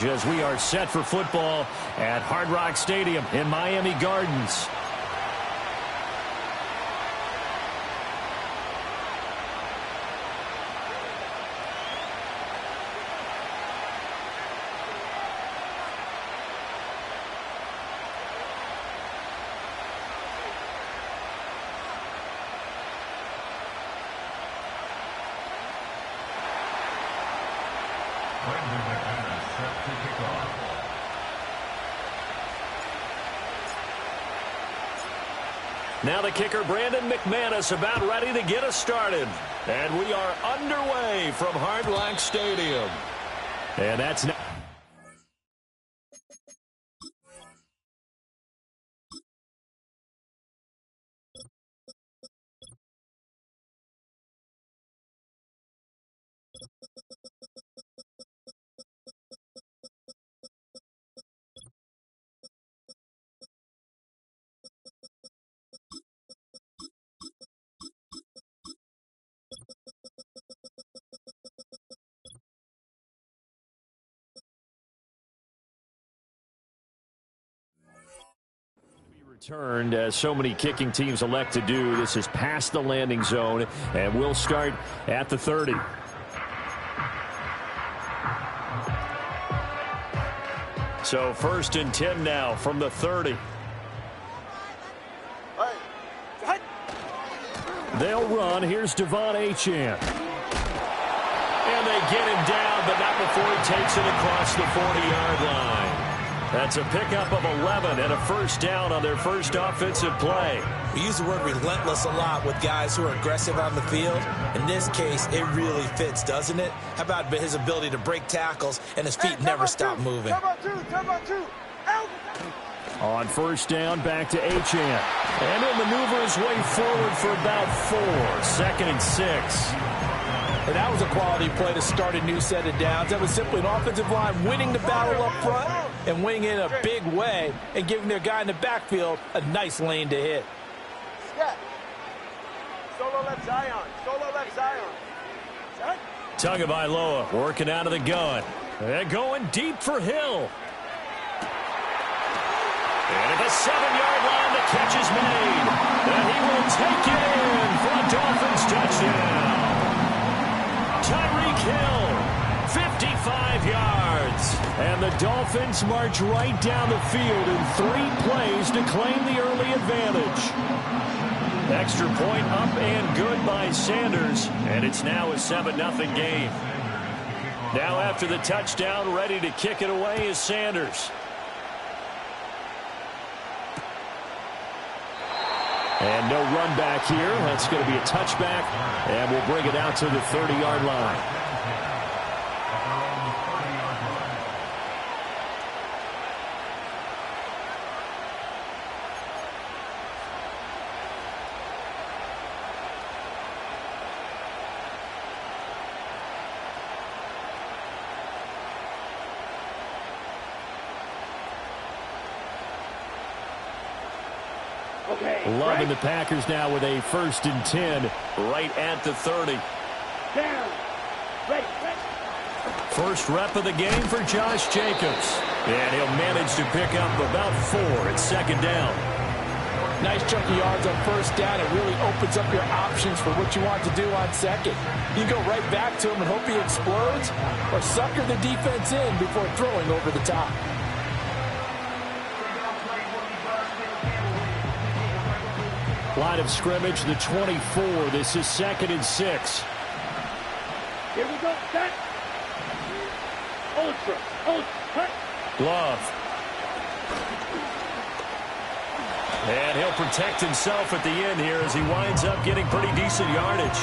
As we are set for football at Hard Rock Stadium in Miami Gardens. Now the kicker, Brandon McManus, about ready to get us started. And we are underway from Hard Rock Stadium. And that's now. Turned, as so many kicking teams elect to do. This is past the landing zone, and we'll start at the 30. So 1st and 10 now from the 30. They'll run. Here's Devon Achane. And they get him down, but not before he takes it across the 40-yard line. That's a pickup of 11 and a first down on their first offensive play. We use the word relentless a lot with guys who are aggressive on the field. In this case, it really fits, doesn't it? How about his ability to break tackles and his feet never stop moving? On first down, back to Achane. And he'll maneuver his way forward for about 4. 2nd and 6. And that was a quality play to start a new set of downs. That was simply an offensive line winning the battle up front and winning in a big way and giving their guy in the backfield a nice lane to hit. Solo left Zion. Solo left Zion. Tagovailoa working out of the gun. They're going deep for Hill. And at the 7-yard line, the catch is made. And he will take it in for a Dolphins touchdown. Tyreek Hill, 55 yards. And the Dolphins march right down the field in 3 plays to claim the early advantage. Extra point up and good by Sanders. And it's now a 7-0 game. Now after the touchdown, ready to kick it away is Sanders. And no run back here. That's going to be a touchback. And we'll bring it out to the 30-yard line. Loving the Packers now with a 1st and 10 right at the 30. First rep of the game for Josh Jacobs. And he'll manage to pick up about 4 at 2nd down. Nice chunky yards on first down. It really opens up your options for what you want to do on second. You go right back to him and hope he explodes, or sucker the defense in before throwing over the top. Line of scrimmage, the 24. This is 2nd and 6. Here we go. Set. Ultra. Cut. Love. And he'll protect himself at the end here as he winds up getting pretty decent yardage.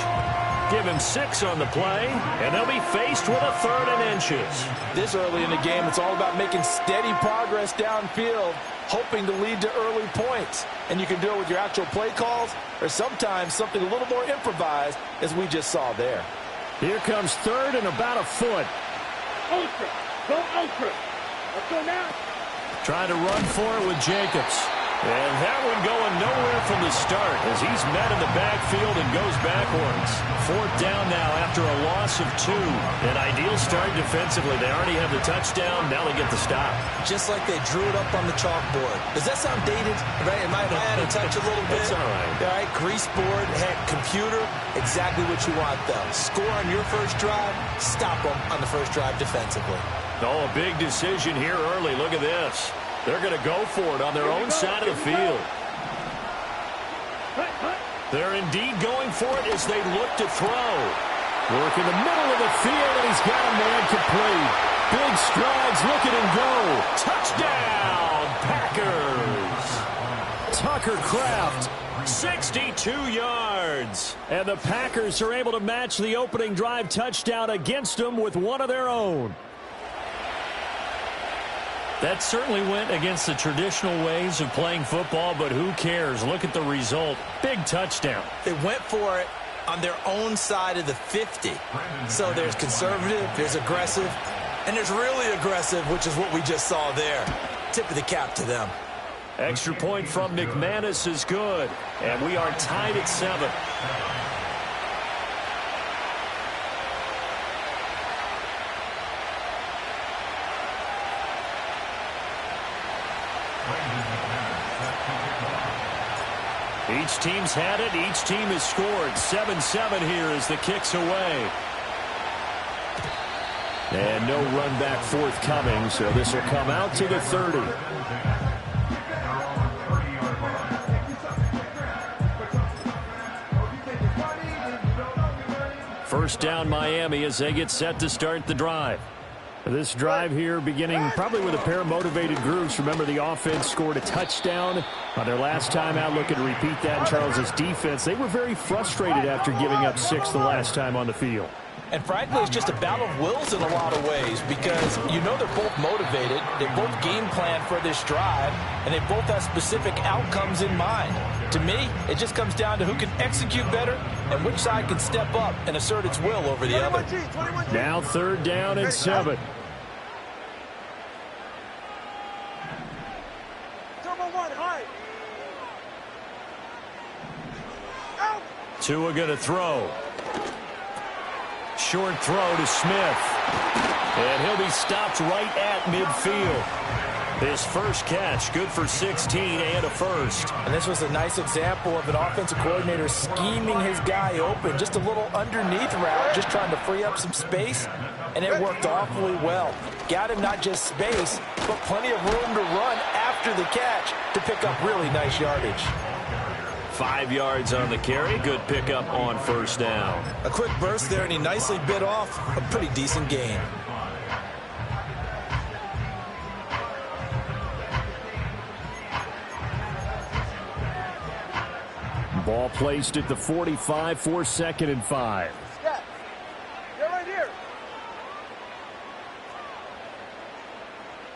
Give him 6 on the play, and they'll be faced with a 3rd and inches. This early in the game, it's all about making steady progress downfield, hoping to lead to early points. And you can do it with your actual play calls or sometimes something a little more improvised, as we just saw there. Here comes 3rd and about a foot. Ultra. Go ultra. Let's go now. Trying to run for it with Jacobs. And that one going nowhere from the start as he's met in the backfield and goes backwards. Fourth down now after a loss of 2. An ideal start defensively. They already have the touchdown. Now they get the stop. Just like they drew it up on the chalkboard. Does that sound dated? Right? Am I out of touch a little bit? That's all right. All right, grease board, heck, computer, exactly what you want, though. Score on your first drive, stop them on the first drive defensively. Oh, a big decision here early. Look at this. They're going to go for it on their own side of the field. They're indeed going for it as they look to throw. Work in the middle of the field, and he's got a man complete. Big strides, look at him go. Touchdown, Packers. Tucker Kraft, 62 yards. And the Packers are able to match the opening drive touchdown against them with one of their own. That certainly went against the traditional ways of playing football, but who cares? Look at the result. Big touchdown. They went for it on their own side of the 50. So there's conservative, there's aggressive, and there's really aggressive, which is what we just saw there. Tip of the cap to them. Extra point from McManus is good, and we are tied at 7. Each team's had it. Each team has scored. 7-7 here as the kick's away. And no run back forthcoming, so this will come out to the 30. First down Miami as they get set to start the drive. This drive here beginning probably with a pair of motivated groups. Remember, the offense scored a touchdown on their last time out. Looking to repeat that in Charles's defense. They were very frustrated after giving up 6 the last time on the field. And frankly, it's just a battle of wills in a lot of ways because you know they're both motivated. They both game plan for this drive, and they both have specific outcomes in mind. To me, it just comes down to who can execute better and which side can step up and assert its will over the other. Now third down and 7. Tua going to throw. Short throw to Smith. And he'll be stopped right at midfield. His first catch, good for 16 and a first. And this was a nice example of an offensive coordinator scheming his guy open. Just a little underneath route, just trying to free up some space. And it worked awfully well. Got him not just space, but plenty of room to run after the catch to pick up really nice yardage. 5 yards on the carry. Good pickup on first down. A quick burst there, and he nicely bit off a pretty decent gain. Ball placed at the 45 for 2nd and 5. Step. Get right here.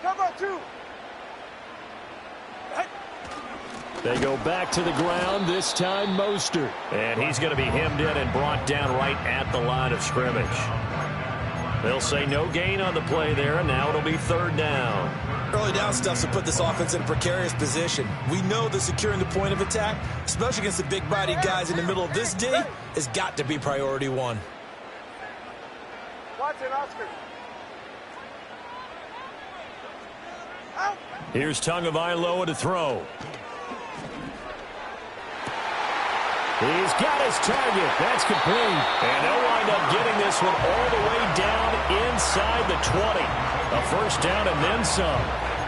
Cover 2. They go back to the ground, this time Mostert. And he's going to be hemmed in and brought down right at the line of scrimmage. They'll say no gain on the play there, and now it'll be third down. Early down stuff to put this offense in a precarious position. We know that securing the point of attack, especially against the big-bodied guys in the middle of this day, has got to be priority 1. Watson, Oscar. Out. Here's Tagovailoa to throw. He's got his target. That's complete. And they'll wind up getting this one all the way down inside the 20. A first down and then some.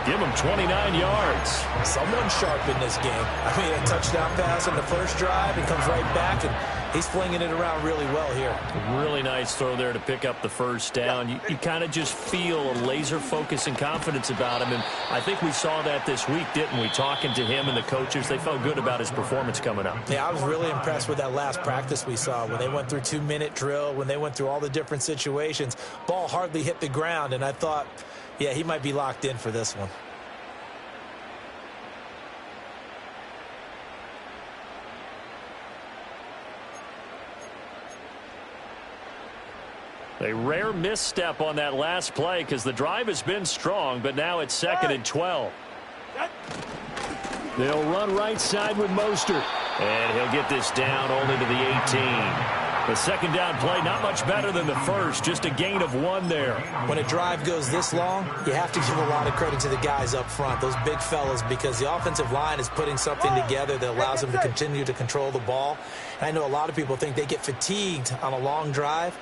Give him 29 yards. Someone sharp in this game. I mean, a touchdown pass on the first drive. He comes right back, and he's flinging it around really well here. Really nice throw there to pick up the first down. You kind of just feel a laser focus and confidence about him, and I think we saw that this week, didn't we? Talking to him and the coaches, they felt good about his performance coming up. Yeah, I was really impressed with that last practice we saw when they went through 2-minute drill, when they went through all the different situations. Ball hardly hit the ground, and I thought, yeah, he might be locked in for this one. A rare misstep on that last play because the drive has been strong, but now it's 2nd and 12. They'll run right side with Mostert. And he'll get this down only to the 18. The second down play, not much better than the first, just a gain of 1 there. When a drive goes this long, you have to give a lot of credit to the guys up front, those big fellas, because the offensive line is putting something together that allows them to continue to control the ball. And I know a lot of people think they get fatigued on a long drive.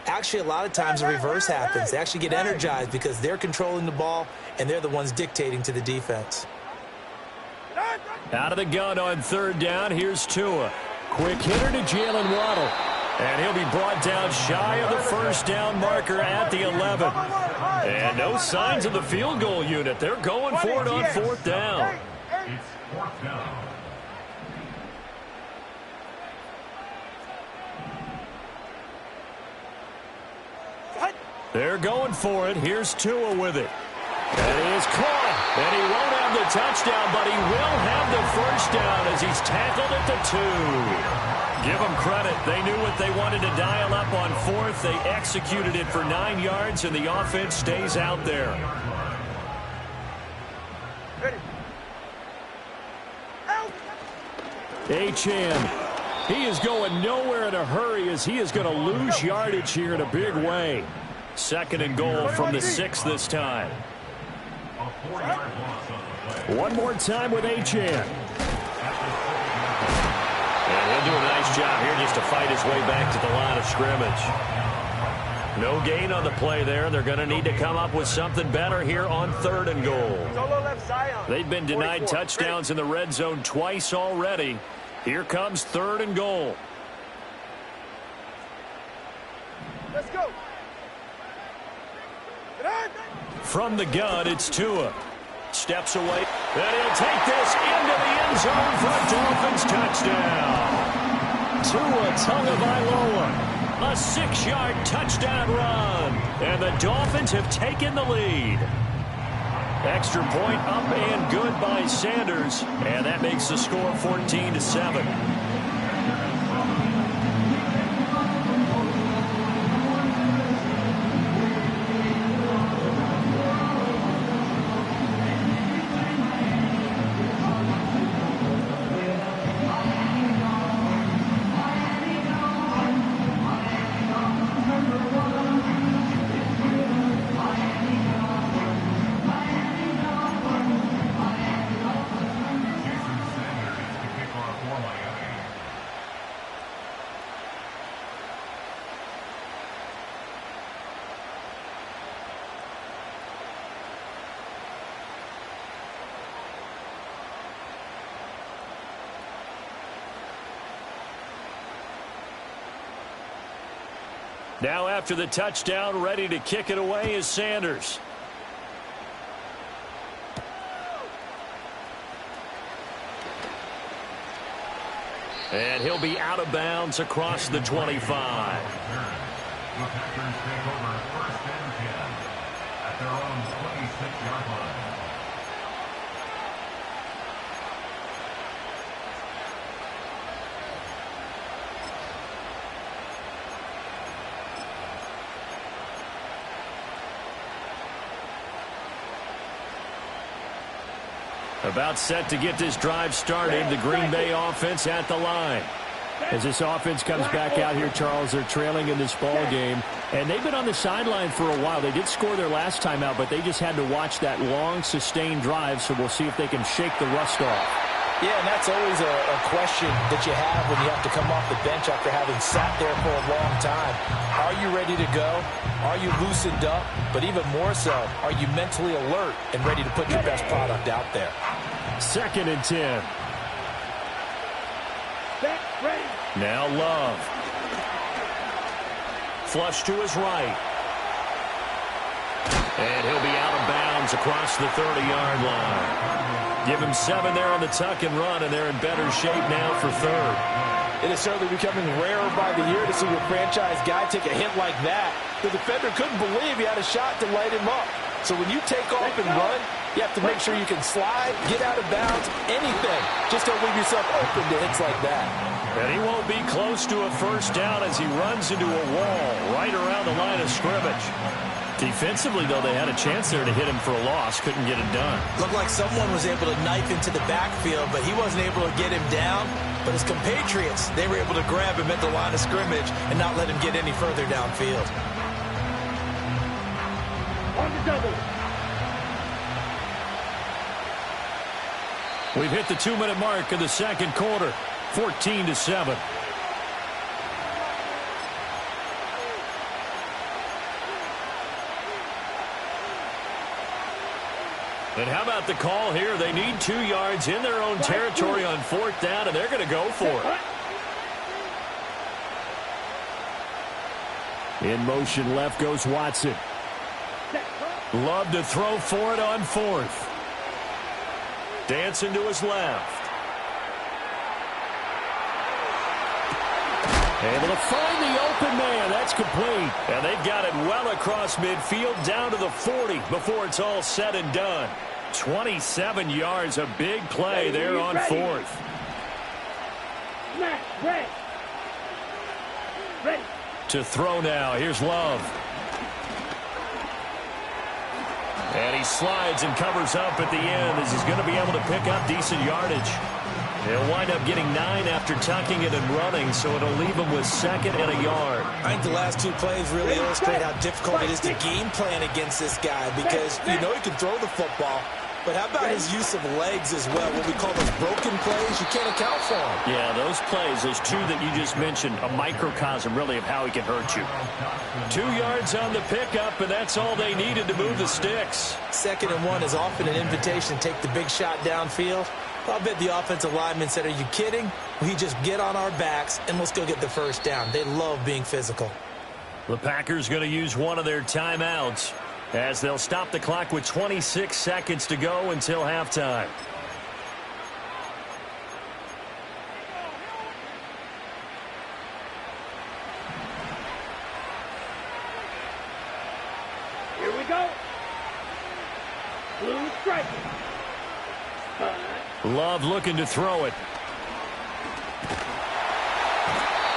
Actually, a lot of times the reverse happens. They actually get energized because they're controlling the ball, and they're the ones dictating to the defense. Out of the gun on third down, here's Tua. Quick hitter to Jalen Waddle. And he'll be brought down shy of the first down marker at the 11. And no signs of the field goal unit. They're going for it on fourth down. It's fourth down. They're going for it. Here's Tua with it. And he is caught. And he won't have the touchdown, but he will have the first down as he's tackled at the 2. Give them credit. They knew what they wanted to dial up on fourth. They executed it for 9 yards, and the offense stays out there. Achane. He is going nowhere in a hurry as he is going to lose yardage here in a big way. Second and goal from the 6 this time. One more time with Achane. And he'll do a nice job here just to fight his way back to the line of scrimmage. No gain on the play there. They're going to need to come up with something better here on third and goal. They've been denied touchdowns in the red zone twice already. Here comes third and goal. Let's go. From the gun, it's Tua. Steps away. And he'll take this into the end zone for a Dolphins touchdown. Tua Tagovailoa. A 6-yard touchdown run. And the Dolphins have taken the lead. Extra point up and good by Sanders. And that makes the score 14-7. Now after the touchdown, ready to kick it away is Sanders. And he'll be out of bounds across the 25. The Packers take over first and 10 at their own 26-yard line. About set to get this drive started. The Green Bay offense at the line. As this offense comes back out here, Charles, they're trailing in this ball game. And they've been on the sideline for a while. They did score their last time out, but they just had to watch that long, sustained drive. So we'll see if they can shake the rust off. Yeah, and that's always a question that you have when you have to come off the bench after having sat there for a long time. Are you ready to go? Are you loosened up? But even more so, are you mentally alert and ready to put your best product out there? Second and 10. Now Love. Flush to his right. And he'll be out of bounds across the 30-yard line. Give him 7 there on the tuck and run, and they're in better shape now for third. It is certainly becoming rarer by the year to see your franchise guy take a hit like that. The defender couldn't believe he had a shot to light him up. So when you take off and run, you have to make sure you can slide, get out of bounds, anything. Just don't leave yourself open to hits like that. And he won't be close to a first down as he runs into a wall right around the line of scrimmage. Defensively, though, they had a chance there to hit him for a loss. Couldn't get it done. Looked like someone was able to knife into the backfield, but he wasn't able to get him down. But his compatriots, they were able to grab him at the line of scrimmage and not let him get any further downfield. On the double. We've hit the 2-minute mark of the second quarter, 14-7. And how about the call here? They need 2 yards in their own territory on 4th down, and they're going to go for it. In motion left goes Watson. Love to throw for it on 4th. Dancing to his left. Able to find the open man. That's complete. And they've got it well across midfield down to the 40 before it's all said and done. 27 yards, a big play there on 4th. Ready. To throw now. Here's Love. And he slides and covers up at the end as he's going to be able to pick up decent yardage. He'll wind up getting 9 after tucking it and running, so it'll leave him with 2nd and a yard. I think the last 2 plays really illustrate how difficult it is to game plan against this guy because you know he can throw the football, but how about his use of legs as well? What we call those broken plays, you can't account for them. Yeah, those plays, those 2 that you just mentioned, a microcosm really of how he can hurt you. 2 yards on the pickup, and that's all they needed to move the sticks. 2nd and 1 is often an invitation to take the big shot downfield. I'll bet the offensive lineman said, are you kidding? We just get on our backs and let's go get the first down. They love being physical. The Packers going to use one of their timeouts as they'll stop the clock with 26 seconds to go until halftime. Here we go. Blue strike. Love looking to throw it.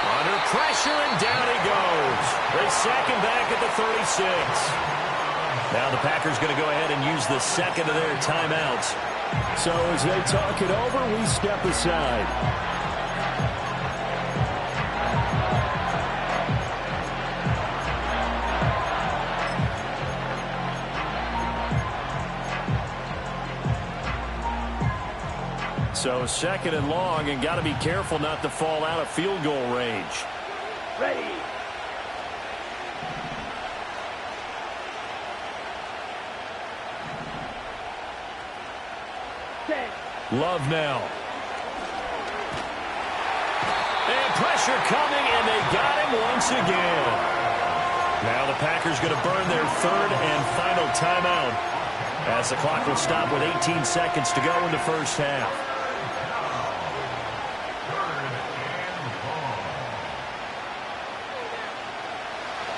Under pressure, and down he goes. They sack him back at the 36. Now the Packers going to go ahead and use the 2nd of their timeouts. So as they talk it over, we step aside. So 2nd and long, and got to be careful not to fall out of field goal range. Ready. Set. Love now. And pressure coming, and they got him once again. Now the Packers going to burn their 3rd and final timeout as the clock will stop with 18 seconds to go in the first half.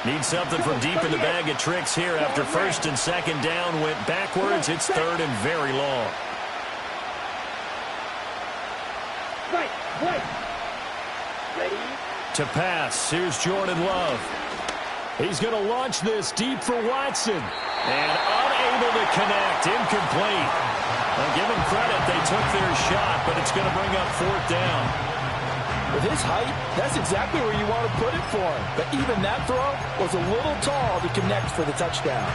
Need something from deep in the bag of tricks here after 1st and 2nd down went backwards. It's 3rd and very long. Right. Ready. To pass. Here's Jordan Love. He's going to launch this deep for Watson. And unable to connect. Incomplete. Now give them credit. They took their shot, but it's going to bring up 4th down. With his height, that's exactly where you want to put it for him. But even that throw was a little tall to connect for the touchdown.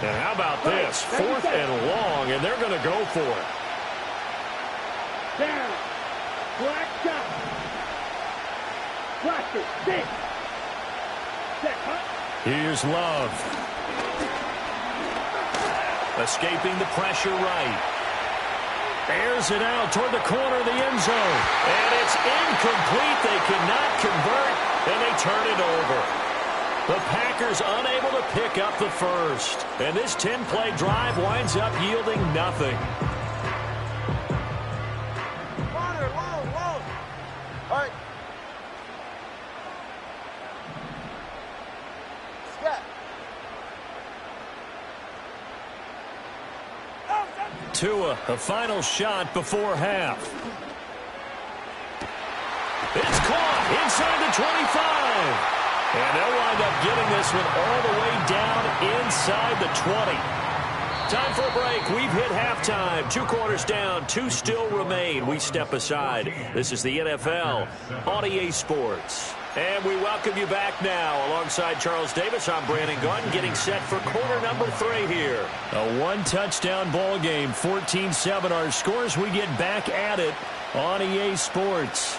And how about this? 4th and long, and they're going to go for it. Down. Black shot. Blaster. 6. Set. Here's Love. Escaping the pressure right. Airs it out toward the corner of the end zone. And it's incomplete. They cannot convert, and they turn it over. The Packers unable to pick up the first. And this 10-play drive winds up yielding nothing. Long. All right. Tua, a final shot before half. It's caught inside the 25. And they'll wind up getting this one all the way down inside the 20. Time for a break. We've hit halftime. 2 quarters down. 2 still remain. We step aside. This is the NFL on EA Sports. And we welcome you back now. Alongside Charles Davis, I'm Brandon Gunn, getting set for quarter number 3 here. A 1-touchdown ball game, 14-7 our scores. We get back at it on EA Sports.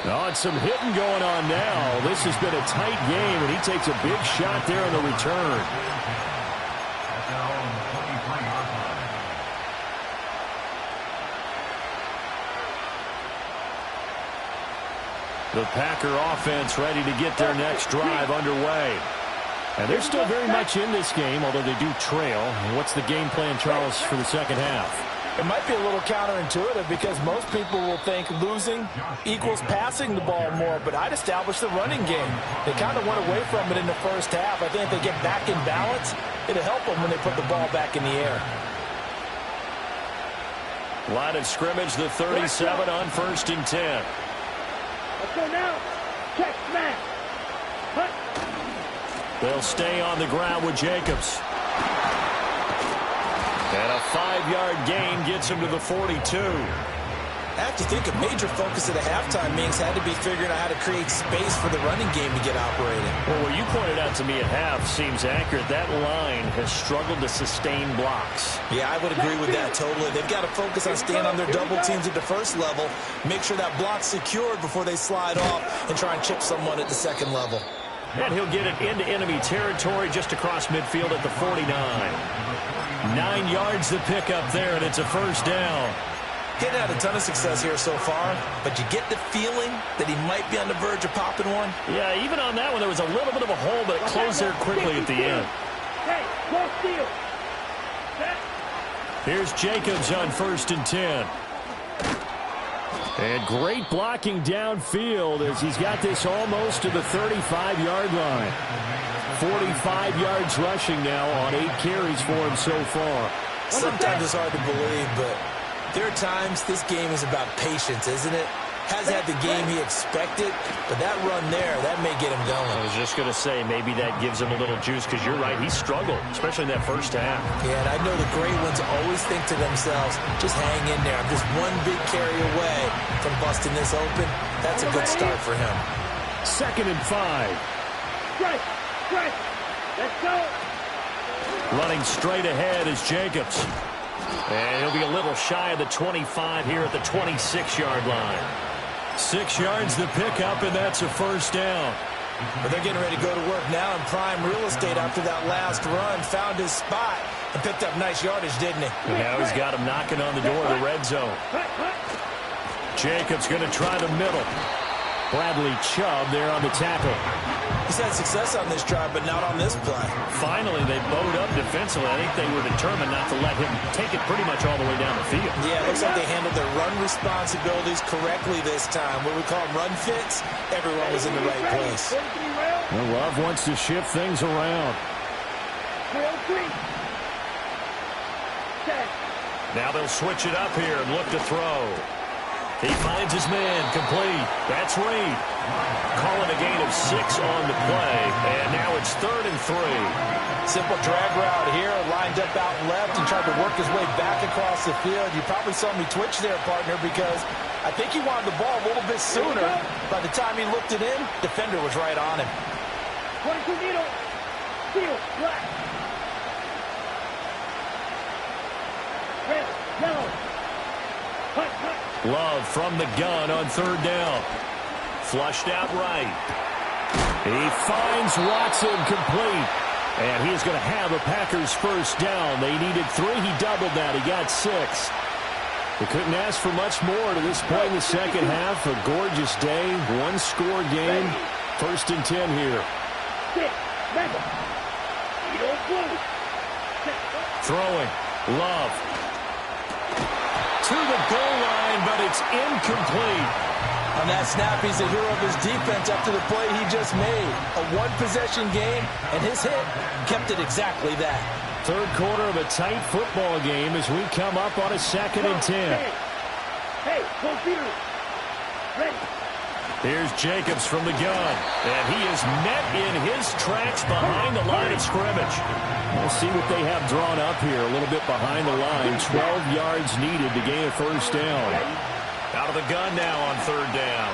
Oh, and some hitting going on now. This has been a tight game, and he takes a big shot there on the return. The Packer offense ready to get their next drive underway. And they're still very much in this game, although they do trail. What's the game plan, Charles, for the second half? It might be a little counterintuitive because most people will think losing equals passing the ball more, but I'd establish the running game. They kind of went away from it in the first half. I think if they get back in balance, it'll help them when they put the ball back in the air. Line of scrimmage, the 37 on 1st and 10. Let's go now. Check, smash. Hut. They'll stay on the ground with Jacobs. And a 5-yard gain gets him to the 42. I have to think a major focus at the halftime means had to be figuring out how to create space for the running game to get operating. Well, what you pointed out to me at half seems accurate. That line has struggled to sustain blocks. Yeah, I would agree with that totally. They've got to focus on staying on their double teams at the first level, make sure that block's secured before they slide off and try and chip someone at the second level. And he'll get it into enemy territory just across midfield at the 49. 9 yards to pick up there, and it's a first down. He's had a ton of success here so far, but you get the feeling that he might be on the verge of popping one. Yeah, even on that one, there was a little bit of a hole, but it closed there quickly at the end. Hey, close deal. Here's Jacobs on 1st and 10. And great blocking downfield as he's got this almost to the 35-yard line. 45 yards rushing now on 8 carries for him so far. Sometimes it's hard to believe, but there are times this game is about patience, isn't it? Hasn't had the game he expected, but that run there, that may get him going. I was just going to say, maybe that gives him a little juice, because you're right, he struggled, especially in that first half. Yeah, and I know the great ones always think to themselves, just hang in there. I'm just one big carry away from busting this open. That's a good start for him. 2nd and 5. Strike, strike. Let's go. Running straight ahead is Jacobs. And he'll be a little shy of the 25 here at the 26-yard line. 6 yards to pick up, and that's a first down. But they're getting ready to go to work now in prime real estate after that last run. Found his spot and picked up nice yardage, didn't he? And now he's got him knocking on the door of the red zone. Jacobs going to try the middle. Bradley Chubb there on the tackle. He's had success on this drive, but not on this play. Finally, they bowed up defensively. I think they were determined not to let him take it pretty much all the way down the field. Yeah, it looks like they handled their run responsibilities correctly this time. What we call them run fits, everyone was in the right place. Well, Love wants to shift things around. Now they'll switch it up here and look to throw. He finds his man, complete. That's Reed. Calling a gain of 6 on the play, and now it's 3rd and 3. Simple drag route here, lined up out left and tried to work his way back across the field. You probably saw me twitch there, partner, because I think he wanted the ball a little bit sooner. By the time he looked it in, defender was right on him. 22 needle. Steel, black. Red, yellow. Hut, hut. Love from the gun on 3rd down. Flushed out right. He finds Watson complete. And he is going to have a Packers first down. They needed 3. He doubled that. He got 6. They couldn't ask for much more to this point in the second half. A gorgeous day. 1-score game. 1st and 10 here. Throwing. Love. To the goal line, but it's incomplete. On that snap, he's a hero of his defense after the play he just made. A one-possession game, and his hit kept it exactly that. Third quarter of a tight football game as we come up on a 2nd and 10. Hey, go Peter. Ready. Here's Jacobs from the gun, and he is met in his tracks behind the line of scrimmage. We'll see what they have drawn up here a little bit behind the line. 12 yards needed to gain a first down. Out of the gun now on 3rd down.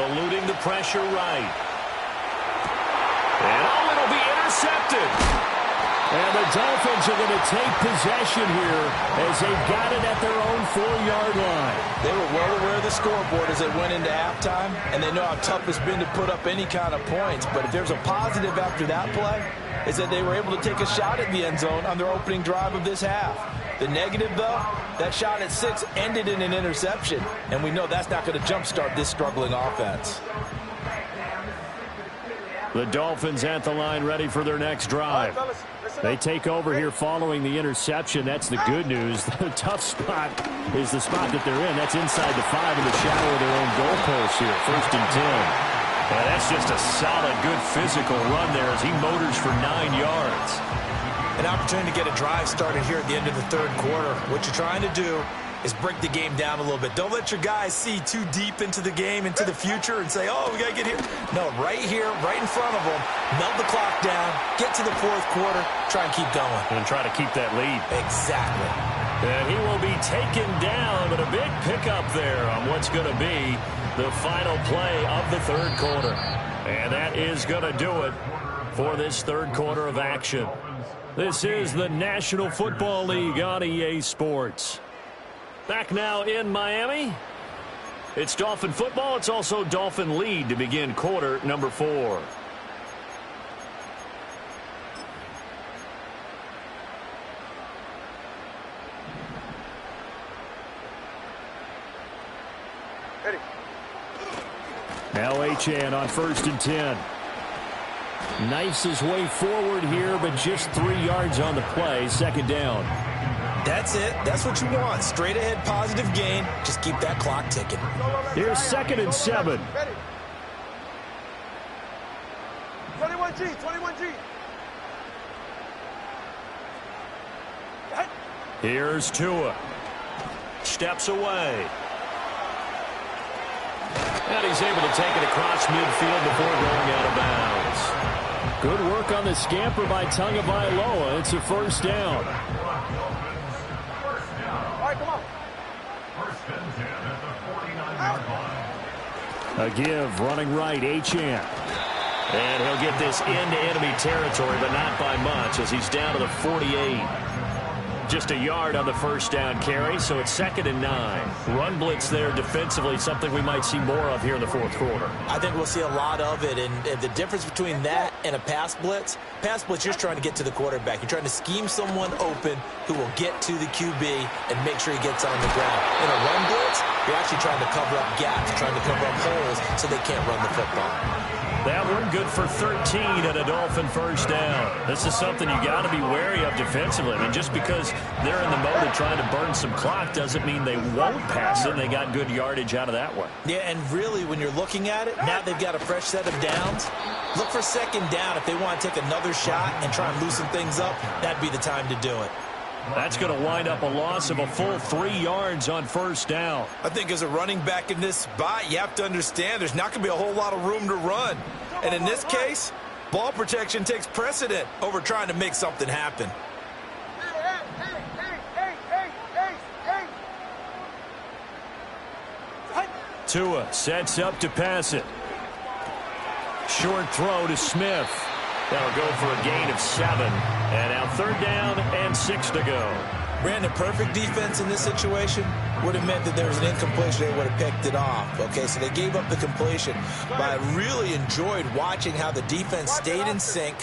Eluding the pressure right. And it'll be intercepted. And the Dolphins are going to take possession here as they've got it at their own 4-yard line. They were well aware of the scoreboard as they went into halftime, and they know how tough it's been to put up any kind of points. But if there's a positive after that play, is that they were able to take a shot at the end zone on their opening drive of this half. The negative, though, that shot at 6 ended in an interception, and we know that's not going to jumpstart this struggling offense. The Dolphins at the line ready for their next drive. They take over here following the interception. That's the good news. The tough spot is the spot that they're in. That's inside the 5 in the shadow of their own goalpost here. 1st and 10. Yeah, that's just a solid, good physical run there as he motors for 9 yards. An opportunity to get a drive started here at the end of the 3rd quarter. What you're trying to do is break the game down a little bit. Don't let your guys see too deep into the game, into the future, and say, oh, we got to get here. No, right here, right in front of them, melt the clock down, get to the 4th quarter, try and keep going. And try to keep that lead. Exactly. And he will be taken down, but a big pickup there on what's going to be the final play of the 3rd quarter. And that is going to do it for this 3rd quarter of action. This is the National Football League on EA Sports. Back now in Miami. It's Dolphin football. It's also Dolphin lead to begin quarter number 4. Ready. Now Achane on 1st and 10. Knifes his way forward here, but just 3 yards on the play. 2nd down. That's it. That's what you want. Straight ahead, positive gain. Just keep that clock ticking. Here's 2nd and 7. Ready. 21G, 21G. Here's Tua. Steps away. And he's able to take it across midfield before going out of bounds. Good work on the scamper by Tagovailoa. It's a 1st down. All right, come on. 1st and 10 at the 49-yard line. A give, running right, Achane. And he'll get this into enemy territory, but not by much as he's down to the 48. Just a yard on the 1st down carry, so it's 2nd and 9. Run blitz there defensively, something we might see more of here in the 4th quarter. I think we'll see a lot of it, and the difference between that and a pass blitz, you're just trying to get to the quarterback. You're trying to scheme someone open who will get to the QB and make sure he gets on the ground. In a run blitz, you're actually trying to cover up gaps, trying to cover up holes so they can't run the football. That one good for 13 and a Dolphin 1st down. This is something you got to be wary of defensively. I mean, just because they're in the mode of trying to burn some clock doesn't mean they won't pass it. They got good yardage out of that one. Yeah, and really, when you're looking at it, now they've got a fresh set of downs. Look for 2nd down. If they want to take another shot and try and loosen things up, that'd be the time to do it. That's going to wind up a loss of a full 3 yards on 1st down. I think as a running back in this spot, you have to understand there's not going to be a whole lot of room to run. And in this case, ball protection takes precedent over trying to make something happen. Tua sets up to pass it. Short throw to Smith. That'll go for a gain of 7. And now 3rd down and 6 to go. Brandon, perfect defense in this situation would have meant that there was an incompletion. They would have picked it off. Okay, so they gave up the completion. But I really enjoyed watching how the defense stayed in sync,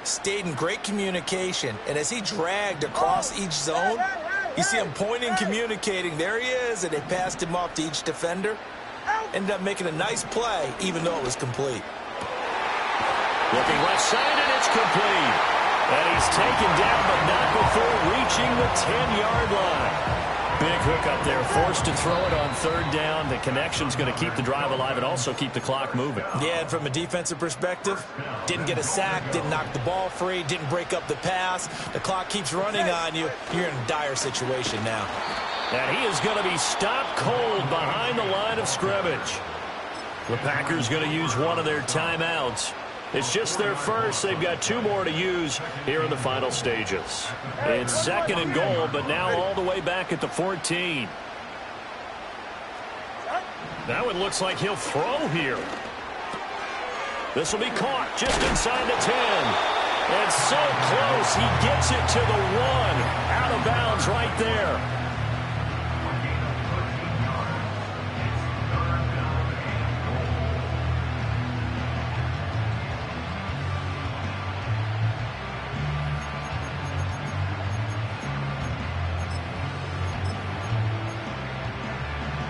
stayed in great communication. And as he dragged across each zone, you see him pointing, communicating. There he is, and they passed him off to each defender. Ended up making a nice play, even though it was complete. Looking left side, and it's complete. And he's taken down, but not before reaching the 10-yard line. Big pickup there. Forced to throw it on third down. The connection's going to keep the drive alive and also keep the clock moving. Yeah, and from a defensive perspective, didn't get a sack, didn't knock the ball free, didn't break up the pass. The clock keeps running on you. You're in a dire situation now. And he is going to be stopped cold behind the line of scrimmage. The Packers going to use one of their timeouts. It's just their first. They've got 2 more to use here in the final stages. It's 2nd and goal, but now all the way back at the 14. Now it looks like he'll throw here. This will be caught just inside the 10. It's so close. He gets it to the 1. Out of bounds right there.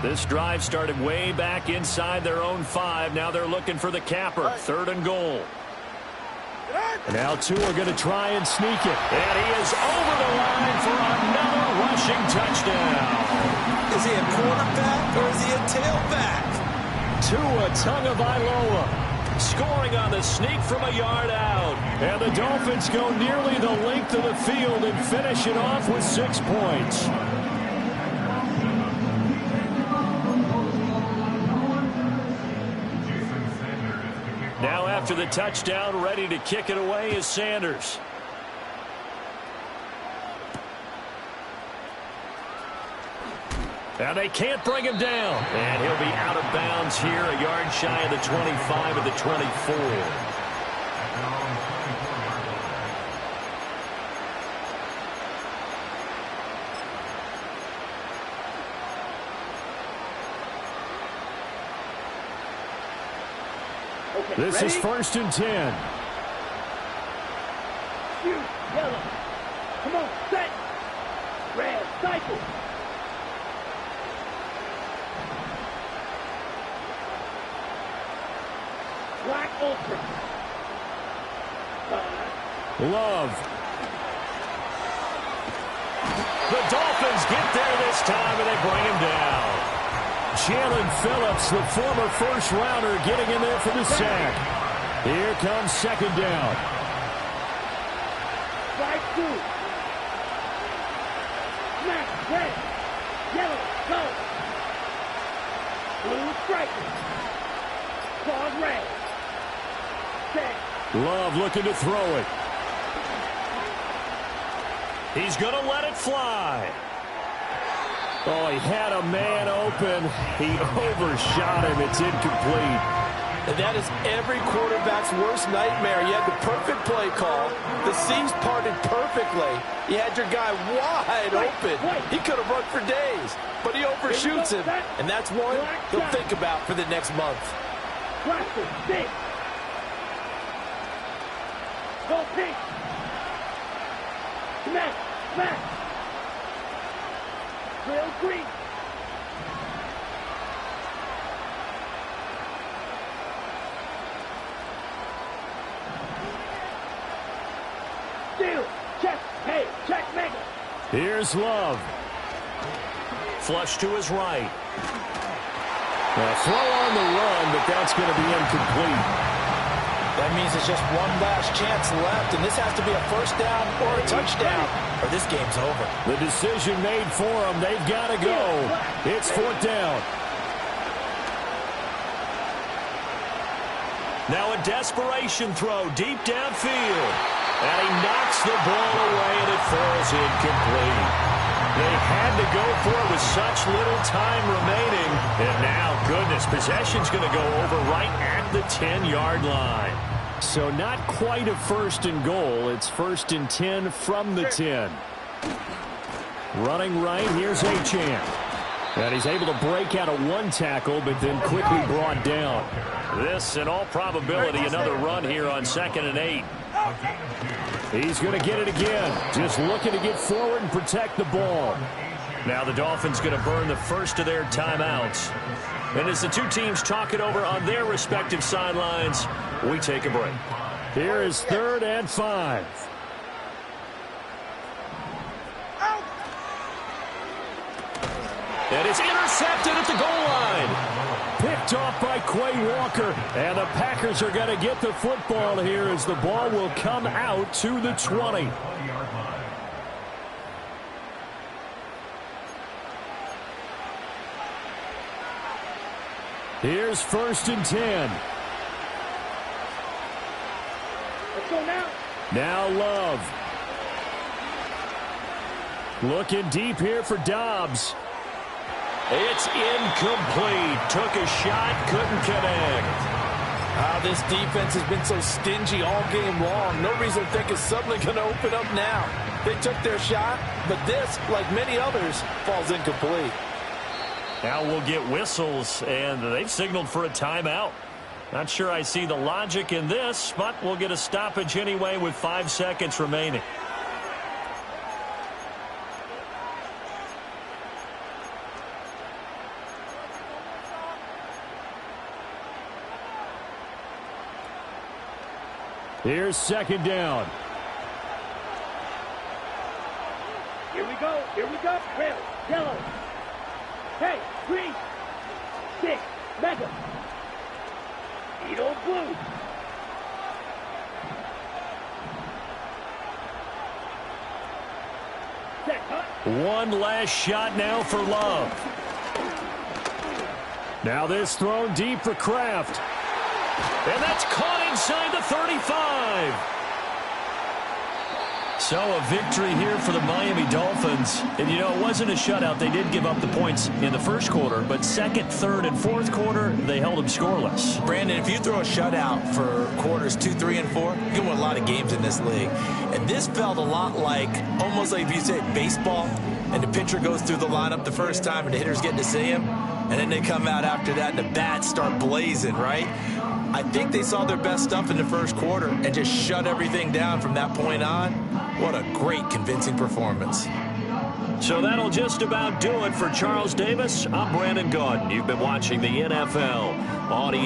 This drive started way back inside their own 5. Now they're looking for the capper. 3rd and goal. Now 2 are going to try and sneak it. And he is over the line for another rushing touchdown. Is he a quarterback or is he a tailback? Tua Tagovailoa scoring on the sneak from a yard out. And the Dolphins go nearly the length of the field and finish it off with 6 points. Now after the touchdown, ready to kick it away is Sanders. Now they can't bring him down. And he'll be out of bounds here, a yard shy of the 25 of the 24. This is 1st and 10. Shoot, yellow. Come on, set. Red, cycle. Black ultra. Love. The Dolphins get there this time, and they bring him down. Jalen Phillips, the former first-rounder, getting in there for the sack. Here comes 2nd down. Strike 2. Smack, red, yellow, go. Blue striker. Claws red. Set. Love looking to throw it. He's going to let it fly. Oh, he had a man open. He overshot him. It's incomplete. And that is every quarterback's worst nightmare. You had the perfect play call. The seams parted perfectly. You had your guy wide open. He could have run for days, but he overshoots him. And that's one he'll think about for the next month. Blaster, stick. Go pink. Smack, smack. Real green. Steal. Check. Hey, check mega. Here's Love. Flush to his right. A throw on the run, but that's going to be incomplete. That means it's just one last chance left, and this has to be a 1st down or a touchdown, or this game's over. The decision made for them. They've got to go. It's 4th down. Now a desperation throw deep downfield. And he knocks the ball away, and it falls incomplete. They had to go for it with such little time remaining. And now, goodness, possession's going to go over right at the 10-yard line. So not quite a 1st and goal. It's 1st and 10 from the 10. Running right, here's Achane. And he's able to break out of 1 tackle, but then quickly brought down. This, in all probability, another run here on 2nd and 8. He's going to get it again. Just looking to get forward and protect the ball. Now the Dolphins going to burn the first of their timeouts. And as the two teams talk it over on their respective sidelines, we take a break. Here is 3rd and 5. And it's intercepted at the goal line. Picked off by Quay Walker. And the Packers are going to get the football here as the ball will come out to the 20. Here's 1st and 10. Let's go now. Now Love. Looking deep here for Dobbs. It's incomplete. Took a shot, couldn't connect. This defense has been so stingy all game long. No reason to think it's suddenly going to open up now. They took their shot, but this, like many others, falls incomplete. Now we'll get whistles, and they've signaled for a timeout. Not sure I see the logic in this, but we'll get a stoppage anyway with 5 seconds remaining. Here's 2nd down. Here we go. Here we go. Red, yellow. Hey, green. 6, mega. Edo blue. Set, huh? One last shot now for Love. Now this thrown deep for Kraft. And that's caught inside the 35. So a victory here for the Miami Dolphins. And, you know, it wasn't a shutout. They did give up the points in the first quarter. But 2nd, 3rd, and 4th quarter, they held them scoreless. Brandon, if you throw a shutout for quarters 2, 3, and 4, you can win a lot of games in this league. And this felt a lot like, almost like if you said baseball, and the pitcher goes through the lineup the first time and the hitter's getting to see him, and then they come out after that and the bats start blazing, right? I think they saw their best stuff in the first quarter and just shut everything down from that point on. What a great, convincing performance. So that'll just about do it for Charles Davis. I'm Brandon Gaudin. You've been watching the NFL on EA.